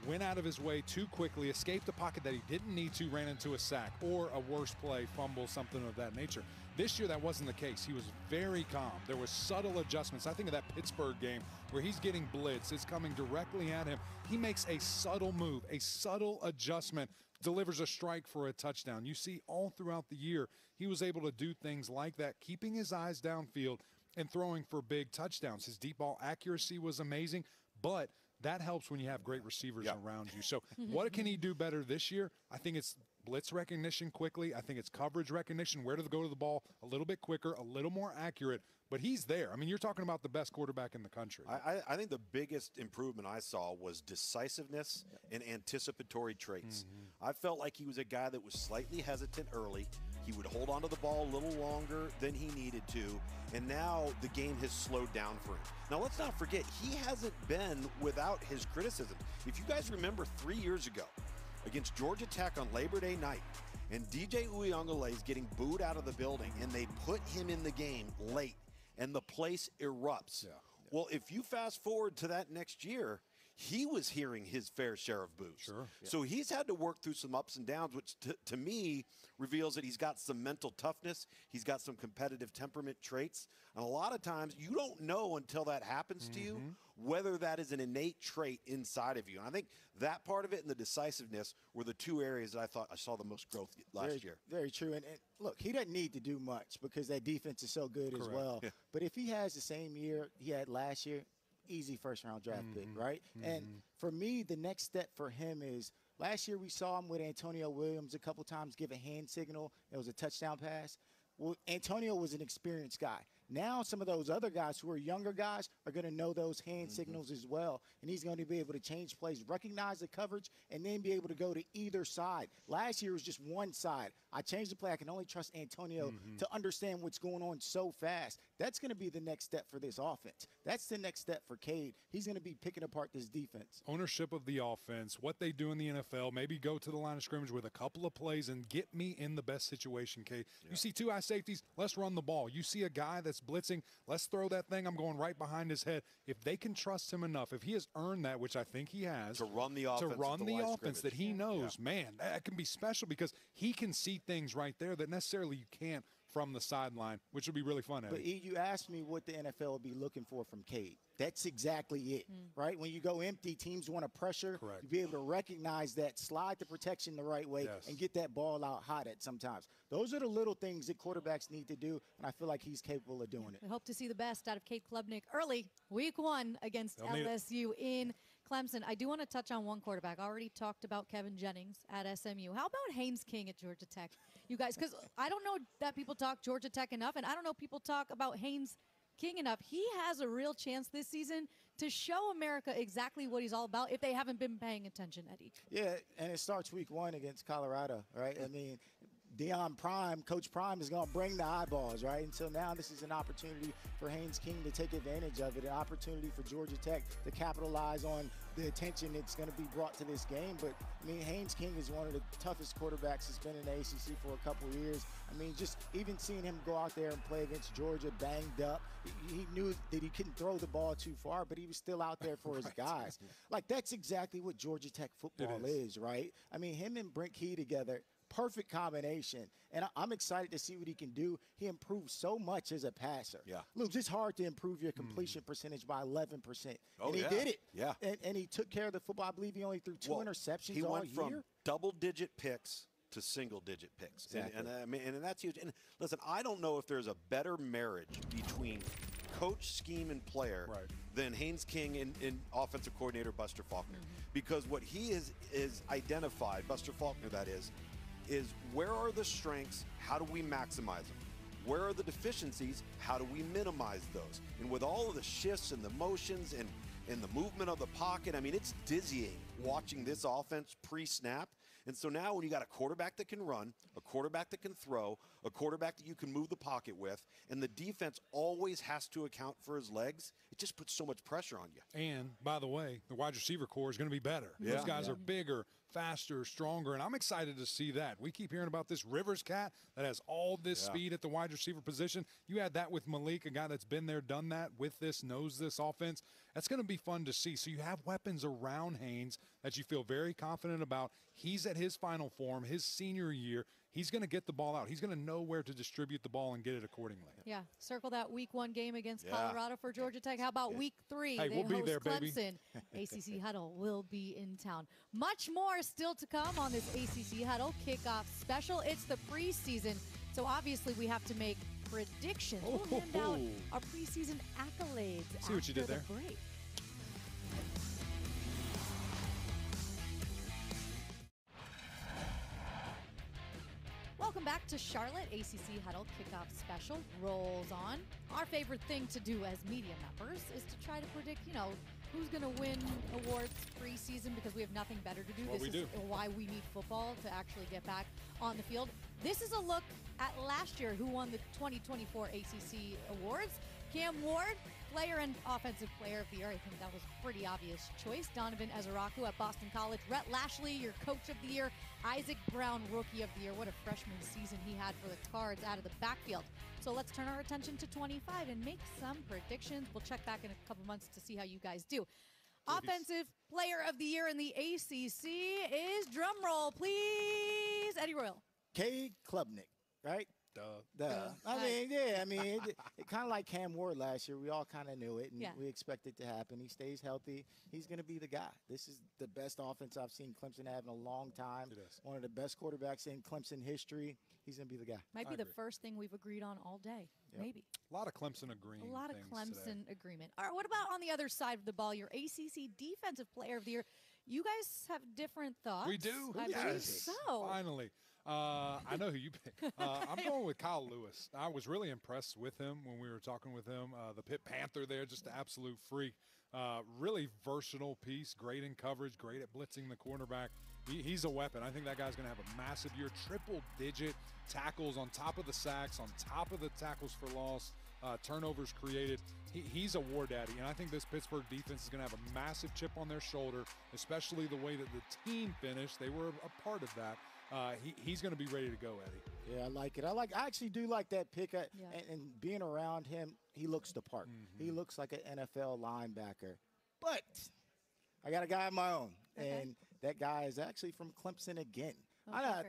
S7: went out of his way too quickly, escaped a pocket that he didn't need to, ran into a sack or a worse play, fumble, something of that nature. This year, that wasn't the case. He was very calm. There was subtle adjustments. I think of that Pittsburgh game where he's getting blitzed. It's coming directly at him. He makes a subtle move, a subtle adjustment, delivers a strike for a touchdown. You see all throughout the year, he was able to do things like that, keeping his eyes downfield and throwing for big touchdowns. His deep ball accuracy was amazing, but that helps when you have great receivers around you. So what can he do better this year? I think it's blitz recognition quickly. I think it's coverage recognition, where to go to the ball a little bit quicker, a little more accurate. But he's there. I mean, you're talking about the best quarterback in the country.
S16: I think the biggest improvement I saw was decisiveness and anticipatory traits. I felt like he was a guy that was slightly hesitant early. He would hold on to the ball a little longer than he needed to, and now the game has slowed down for him. Now, let's not forget, he hasn't been without his criticism. If you guys remember 3 years ago against Georgia Tech on Labor Day night, and DJ Uyunglele is getting booed out of the building, and they put him in the game late, and the place erupts. Well, if you fast forward to that next year, he was hearing his fair share of boos. So he's had to work through some ups and downs, which to me reveals that he's got some mental toughness. He's got some competitive temperament traits. And a lot of times you don't know until that happens to you whether that is an innate trait inside of you. And I think that part of it and the decisiveness were the two areas that I thought I saw the most growth last year.
S5: Very true. And look, he doesn't need to do much because that defense is so good as well. But if he has the same year he had last year, easy first-round draft pick, right? And for me, the next step for him is last year we saw him with Antonio Williams a couple times give a hand signal. It was a touchdown pass. Well, Antonio was an experienced guy. Now some of those other guys who are younger guys are going to know those hand signals as well, and he's going to be able to change plays, recognize the coverage, and then be able to go to either side. Last year was just one side. I changed the play. I can only trust Antonio to understand what's going on so fast. That's going to be the next step for this offense. That's the next step for Cade. He's going to be picking apart this defense.
S7: Ownership of the offense, what they do in the NFL, maybe go to the line of scrimmage with a couple of plays and get me in the best situation, Cade. You see two high safeties, let's run the ball. You see a guy that's blitzing, let's throw that thing. I'm going right behind his head. If they can trust him enough, if he has earned that, which I think he has,
S16: to run the offense,
S7: that he knows, man, that can be special because he can see things right there that necessarily you can't from the sideline, which would be really fun.
S5: But you asked me what the NFL would be looking for from Cade. That's exactly it, right? When you go empty, teams want to pressure. You be able to recognize that, slide the protection the right way, and get that ball out hot at sometimes. Those are the little things that quarterbacks need to do, and I feel like he's capable of doing it.
S6: We hope to see the best out of Cade Klubnik early, week 1 against LSU in Clemson. I do want to touch on one quarterback. I already talked about Kevin Jennings at SMU. How about Haynes King at Georgia Tech? You guys, because I don't know that people talk Georgia Tech enough, and I don't know people talk about Haynes King enough. He has a real chance this season to show America exactly what he's all about if they haven't been paying attention, Eddie.
S5: Yeah, and it starts week 1 against Colorado, right? I mean, Coach Prime is going to bring the eyeballs, right? And so now this is an opportunity for Haynes King to take advantage of it, an opportunity for Georgia Tech to capitalize on the attention that's going to be brought to this game. But, I mean, Haynes King is one of the toughest quarterbacks that's been in the ACC for a couple of years. I mean, just even seeing him go out there and play against Georgia banged up, he knew that he couldn't throw the ball too far, but he was still out there for his guys. Like, that's exactly what Georgia Tech football is, right? I mean, him and Brent Key together, perfect combination. And I'm excited to see what he can do. He improved so much as a passer. Luke, it's hard to improve your completion percentage by 11%. And he did it. And he took care of the football. I believe he only threw 2 interceptions
S16: he
S5: all
S16: went
S5: year.
S16: From double-digit picks to single-digit picks.
S5: Exactly.
S16: And I mean, and that's huge. And listen, I don't know if there's a better marriage between coach, scheme, and player than Haynes King and offensive coordinator Buster Faulkner. Because what he is identified, Buster Faulkner that is where are the strengths, how do we maximize them? Where are the deficiencies, how do we minimize those? And with all of the shifts and the motions and the movement of the pocket, I mean, it's dizzying watching this offense pre-snap. And so now when you got a quarterback that can run, a quarterback that can throw, a quarterback that you can move the pocket with, and the defense always has to account for his legs, it just puts so much pressure on you.
S7: And, by the way, the wide receiver core is going to be better.
S16: Yeah.
S7: Those guys are bigger, faster, stronger, and I'm excited to see that. We keep hearing about this Rivers cat that has all this speed at the wide receiver position. You add that with Malik, a guy that's been there, done that, with this, knows this offense. That's going to be fun to see. So you have weapons around Haynes that you feel very confident about. He's at his final form, his senior year. He's going to get the ball out. He's going to know where to distribute the ball and get it accordingly.
S6: Yeah, circle that week 1 game against Colorado for Georgia Tech. How about week 3?
S7: Hey,
S6: they
S7: we'll be
S6: host
S7: there, baby.
S6: Clemson. ACC Huddle will be in town. Much more still to come on this ACC Huddle Kickoff Special. It's the preseason, so obviously we have to make predictions. We'll hand out our preseason accolades.
S7: See what you did there.
S6: The break. Welcome back to Charlotte. ACC Huddle Kickoff Special rolls on. Our favorite thing to do as media members is to try to predict, who's going to win awards preseason, because we have nothing better to do. This is why we need football to actually get back on the field. This is a look at last year, who won the 2024 ACC awards. Cam Ward, Player and Offensive Player of the Year. I think that was a pretty obvious choice. Donovan Ezeraku at Boston College. Rhett Lashley, your Coach of the Year. Isaac Brown, Rookie of the Year. What a freshman season he had for the Cards out of the backfield. So let's turn our attention to 25 and make some predictions. We'll check back in a couple months to see how you guys do. Offensive Player of the Year in the ACC is, drum roll, please, Eddie Royal.
S5: Cade Klubnik, right? I mean, it kind of like Cam Ward last year. We all kind of knew it, and we expect it to happen. He stays healthy. He's going to be the guy. This is the best offense I've seen Clemson have in a long time.
S7: It is.
S5: One of the best quarterbacks in Clemson history. He's going to be the guy.
S6: Might be the first thing we've agreed on all day, maybe.
S7: A lot of Clemson agreeing.
S6: A lot of Clemson
S7: today.
S6: agreement. All right, what about on the other side of the ball, your ACC Defensive Player of the Year? You guys have different thoughts.
S7: We do.
S6: I believe so.
S7: Finally. I know who you pick. I'm going with Kyle Lewis. I was really impressed with him when we were talking with him. The Pitt Panther there, just an absolute freak. Really versatile piece, great in coverage, great at blitzing the cornerback. He's a weapon. I think that guy's going to have a massive year. Triple-digit tackles on top of the sacks, on top of the tackles for loss, turnovers created. He's a war daddy, and I think this Pittsburgh defense is going to have a massive chip on their shoulder, especially the way that the team finished. They were a part of that. He's going to be ready to go, Eddie.
S5: Yeah, I like it. I actually do like that pick. And being around him, he looks the part. He looks like an NFL linebacker. But I got a guy of my own, and that guy is actually from Clemson again.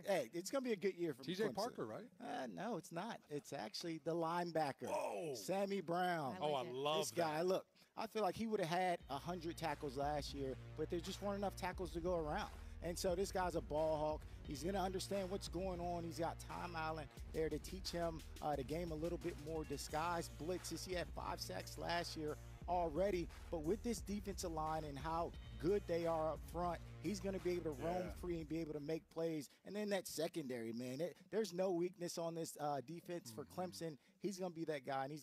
S5: Hey, it's going to be a good year for
S7: TJ
S5: Clemson.
S7: Parker, right?
S5: No, it's not. It's actually the linebacker, Sammy Brown.
S7: I love
S5: this guy. Look, I feel like he would have had 100 tackles last year, but there just weren't enough tackles to go around. And so this guy's a ball hawk. He's going to understand what's going on. He's got Tom Allen there to teach him the game a little bit more. Disguised blitzes. He had 5 sacks last year already. But with this defensive line and how good they are up front, he's going to be able to roam free and be able to make plays. And then that secondary, man, there's no weakness on this defense for Clemson. He's going to be that guy. And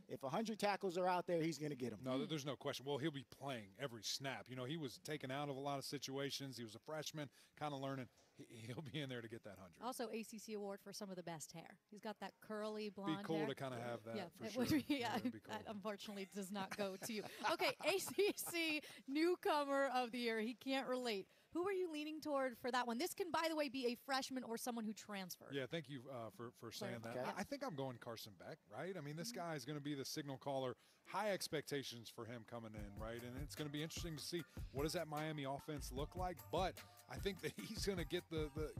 S5: if 100 tackles are out there, he's going to get them.
S7: No, there's no question. Well, he'll be playing every snap. You know, he was taken out of a lot of situations. He was a freshman, kind of learning. He'll be in there to get that 100.
S6: Also, ACC award for some of the best hair. He's got that curly blonde hair.
S7: Be cool to kind of have that for sure.
S6: Would be, that unfortunately does not go to you. Okay, ACC newcomer of the year. He can't relate. Who are you leaning toward for that one? This can, by the way, be a freshman or someone who transferred.
S7: Yeah, thank you for saying that.
S6: Okay.
S7: I think I'm going Carson Beck, right? I mean, this guy is going to be the signal caller. High expectations for him coming in, right? And it's going to be interesting to see what does that Miami offense look like. But I think that he's going to get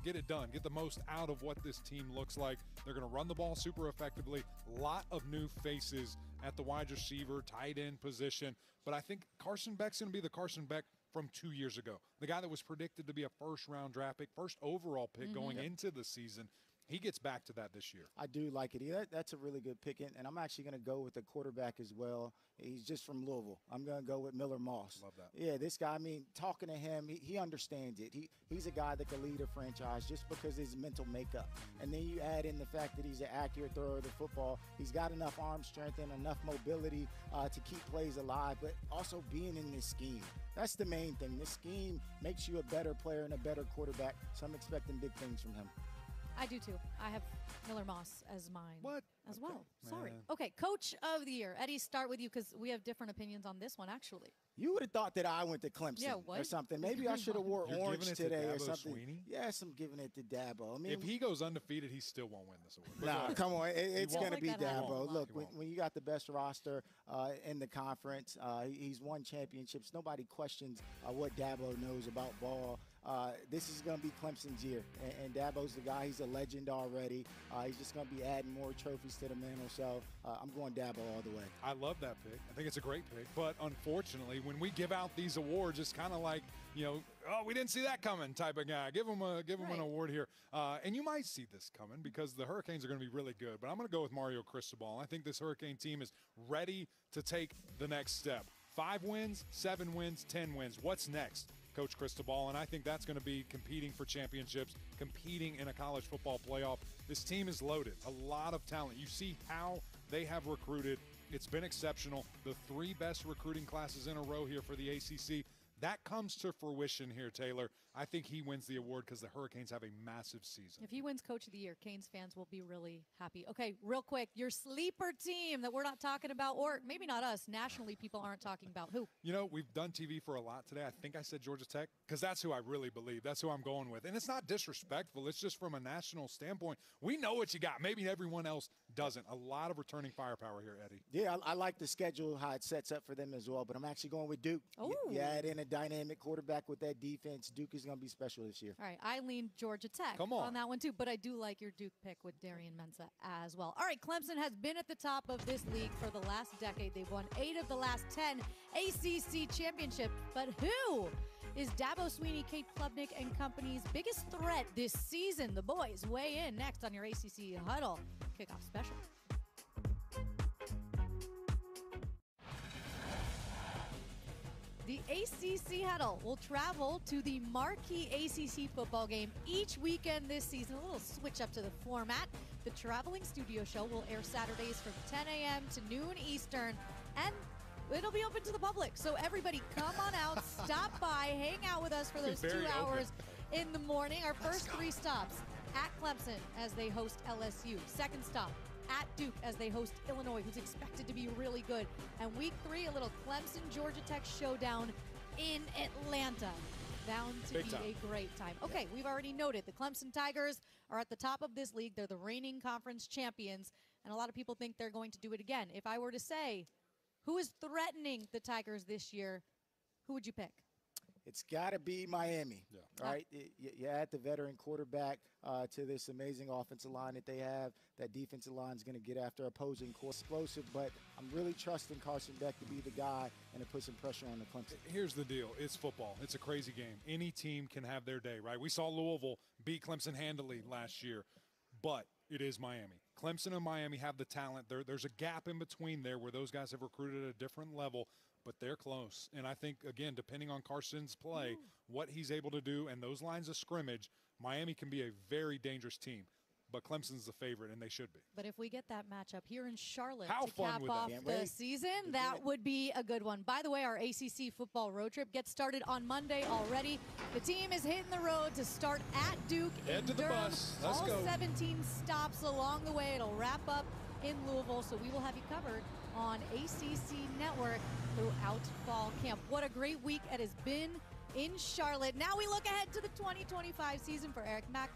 S7: get it done, get the most out of what this team looks like. They're going to run the ball super effectively. A lot of new faces at the wide receiver, tight end position. But I think Carson Beck's going to be the Carson Beck from 2 years ago. The guy that was predicted to be a first-round draft pick, first overall pick going into the season. He gets back to that this year.
S5: I do like it. That's a really good pick, and I'm actually going to go with the quarterback as well. He's just from Louisville. I'm going to go with Miller Moss.
S7: Love that.
S5: Yeah, this guy, I mean, talking to him, he understands it. He's a guy that can lead a franchise just because of his mental makeup. And then you add in the fact that he's an accurate thrower of the football. He's got enough arm strength and enough mobility to keep plays alive, but also being in this scheme. That's the main thing. This scheme makes you a better player and a better quarterback, so I'm expecting big things from him.
S6: I do too. I have Miller Moss as mine.
S7: What?
S6: As well. Sorry.
S7: Man.
S6: Okay, Coach of the Year. Eddie, start with you because we have different opinions on this one, actually.
S5: You would have thought that I went to Clemson or something. Maybe I should have wore
S7: You're
S5: orange
S7: giving it
S5: today
S7: to
S5: or
S7: Dabo
S5: something.
S7: Swinney?
S5: Yes, I'm giving it to Dabo. I mean,
S7: If he goes undefeated, he still won't win this award.
S5: nah, come on. It's going to be
S6: Like that happens.
S5: Dabo. Look, when you got the best roster in the conference, he's won championships. Nobody questions what Dabo knows about ball. This is going to be Clemson's year, and Dabo's the guy. He's a legend already. He's just going to be adding more trophies to the mantle, so I'm going Dabo all the way.
S7: I love that pick. I think it's a great pick. But unfortunately, when we give out these awards, it's kind of like, oh, we didn't see that coming type of guy. Give him an award here. And you might see this coming because the Hurricanes are going to be really good. But I'm going to go with Mario Cristobal. I think this Hurricane team is ready to take the next step. 5 wins, 7 wins, 10 wins. What's next? Coach Cristobal, and I think that's going to be competing for championships, competing in a college football playoff. This team is loaded, a lot of talent. You see how they have recruited. It's been exceptional. The 3 best recruiting classes in a row here for the ACC. That comes to fruition here, Taylor. I think he wins the award because the Hurricanes have a massive season.
S6: If he wins Coach of the Year, Canes fans will be really happy. Okay, real quick, your sleeper team that we're not talking about, or maybe not us, nationally people aren't talking about. Who?
S7: We've done TV for a lot today. I think I said Georgia Tech because that's who I really believe. That's who I'm going with. And it's not disrespectful. It's just from a national standpoint. We know what you got. Maybe everyone else doesn't. A lot of returning firepower here, Eddie.
S5: Yeah, I like the schedule, how it sets up for them as well, but I'm actually going with Duke. You add in a dynamic quarterback with that defense. Duke is going to be special this year.
S6: All right, I lean Georgia Tech on that one too, but I do like your Duke pick with Darian Mensah as well. All right, Clemson has been at the top of this league for the last decade. They've won 8 of the last 10 ACC championships, but who is Dabo Swinney, Kate Klubnik, and company's biggest threat this season? The boys weigh in next on your ACC Huddle Kickoff Special. The ACC Huddle will travel to the marquee ACC football game each weekend this season. A little switch up to the format. The traveling studio show will air Saturdays from 10 a.m. to noon Eastern, and it'll be open to the public. So everybody come on out, stop by, hang out with us for those 2 hours in the morning. Our first 3 stops at Clemson as they host LSU. Second stop at Duke as they host Illinois, who's expected to be really good. And week 3, a little Clemson-Georgia Tech showdown in Atlanta. Bound to be a great time. Okay, we've already noted the Clemson Tigers are at the top of this league. They're the reigning conference champions, and a lot of people think they're going to do it again. If I were to say who is threatening the Tigers this year, who would you pick?
S5: It's got to be Miami, right? You add the veteran quarterback to this amazing offensive line that they have. That defensive line is going to get after opposing core. Explosive, but I'm really trusting Carson Beck to be the guy and to put some pressure on the Clemson.
S7: Here's the deal. It's football. It's a crazy game. Any team can have their day, right? We saw Louisville beat Clemson handily last year, but it is Miami. Clemson and Miami have the talent. There's a gap in between there where those guys have recruited at a different level, but they're close. And I think, again, depending on Carson's play, what he's able to do and those lines of scrimmage, Miami can be a very dangerous team. But Clemson's the favorite, and they should be.
S6: But if we get that matchup here in Charlotte
S7: How
S6: to
S7: fun
S6: cap
S7: would
S6: off
S7: that
S6: the season, that would be a good one. By the way, our ACC football road trip gets started on Monday already. The team is hitting the road to start at Duke in
S7: to the
S6: Durham.
S7: bus. Let's
S6: All
S7: go.
S6: 17 stops along the way. It'll wrap up in Louisville, so we will have you covered on ACC Network throughout fall camp. What a great week it has been in Charlotte. Now we look ahead to the 2025 season for Eric Mac